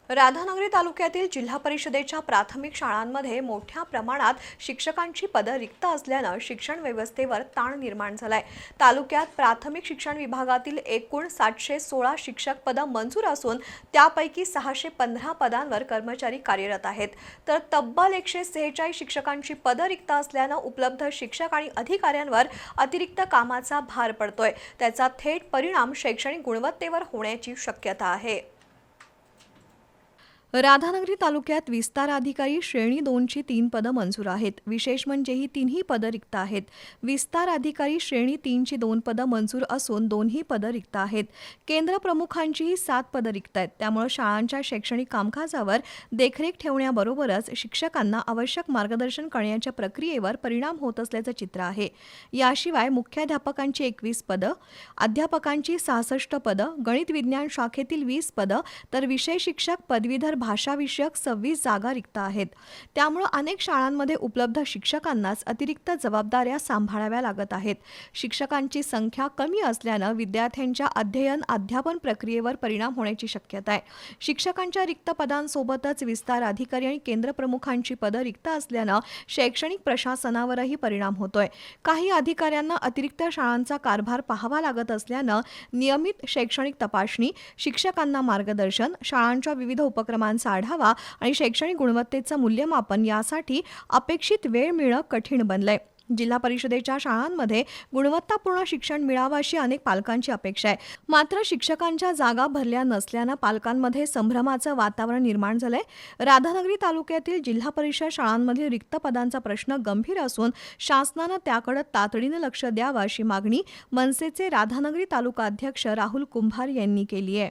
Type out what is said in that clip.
राधानगरी तालुक्यातील जिल्हा परिषदेच्या प्राथमिक शाळांमध्ये मोठ्या प्रमाणात शिक्षकांची पदं रिक्त असल्याने शिक्षण व्यवस्थेवर ताण निर्माण झालाय। तालुक्यात प्राथमिक शिक्षण विभागातील एकूण 716 शिक्षक पदं मंजूर असून त्यापैकी 615 पदांवर कर्मचारी कार्यरत आहेत, तर तब्बल 146 शिक्षकांची पदं रिक्त असल्याने उपलब्ध शिक्षक आणि अधिकाऱ्यांवर अतिरिक्त कामाचा भार पडतोय। त्याचा थेट परिणाम शैक्षणिक गुणवत्तेवर होण्याची शक्यता आहे। राधानगरी तालुक्यात विस्तार अधिकारी श्रेणी 2 ची 3 पदं मंजूर आहेत। विशेष म्हणजे ही तिन्ही पदं रिक्त आहेत। विस्तार अधिकारी श्रेणी 3 ची 2 पदं मंजूर असून दोन्ही पदं रिक्त आहेत। केंद्र प्रमुखांचीही 7 पदं रिक्त आहेत। त्यामुळे शाळांच्या शैक्षणिक कामकाजावर देखरेख ठेवण्याबरोबरच शिक्षकांना आवश्यक मार्गदर्शन करण्याच्या प्रक्रियेवर परिणाम होत असल्याचं चित्र आहे। याशिवाय मुख्याध्यापकांची 21 पदं, अध्यापकांची 66 पदं, गणित विज्ञान शाखेतील 20 पदं, तर विषय शिक्षक पदवीधर भाषा विषयक 26 जागा रिक्त आहेत। त्यामुळे अनेक शाळांमध्ये उपलब्ध शिक्षकांनाच अतिरिक्त जबाबदाऱ्या सांभाळाव्या लागत आहेत। शिक्षकांची संख्या कमी असल्याने विद्यार्थ्यांच्या अध्ययन अध्यापन प्रक्रियेवर परिणाम होण्याची शक्यता आहे। शिक्षकांच्या रिक्त पदांसोबतच विस्तार अधिकारी आणि केंद्र प्रमुखांची पदं रिक्त असल्याने शैक्षणिक प्रशासनावरही परिणाम होतोय। काही अधिकाऱ्यांना अतिरिक्त शाळांचा कारभार पाहावा लागत असल्याने नियमित शैक्षणिक तपासणी, शिक्षकांना मार्गदर्शन, शाळांच्या विविध उपक्रमांचा आढावा आणि शैक्षणिक गुणवत्तेचं मूल्यमापन यासाठी अपेक्षित वेळ मिळणं कठीण बनलंय। जिल्हा परिषदेच्या शाळांमध्ये गुणवत्तापूर्ण शिक्षण मिळावं अशी अनेक पालकांची अपेक्षा आहे। मात्र शिक्षकांच्या जागा भरल्या नसल्यानं पालकांमध्ये संभ्रमाचं वातावरण निर्माण झालंय। राधानगरी तालुक्यातील जिल्हा परिषद शाळांमधील रिक्त पदांचा प्रश्न गंभीर असून शासनानं त्याकडे तातडीनं लक्ष द्यावं अशी मागणी मनसेचे राधानगरी तालुका अध्यक्ष राहुल कुंभार यांनी केली आहे।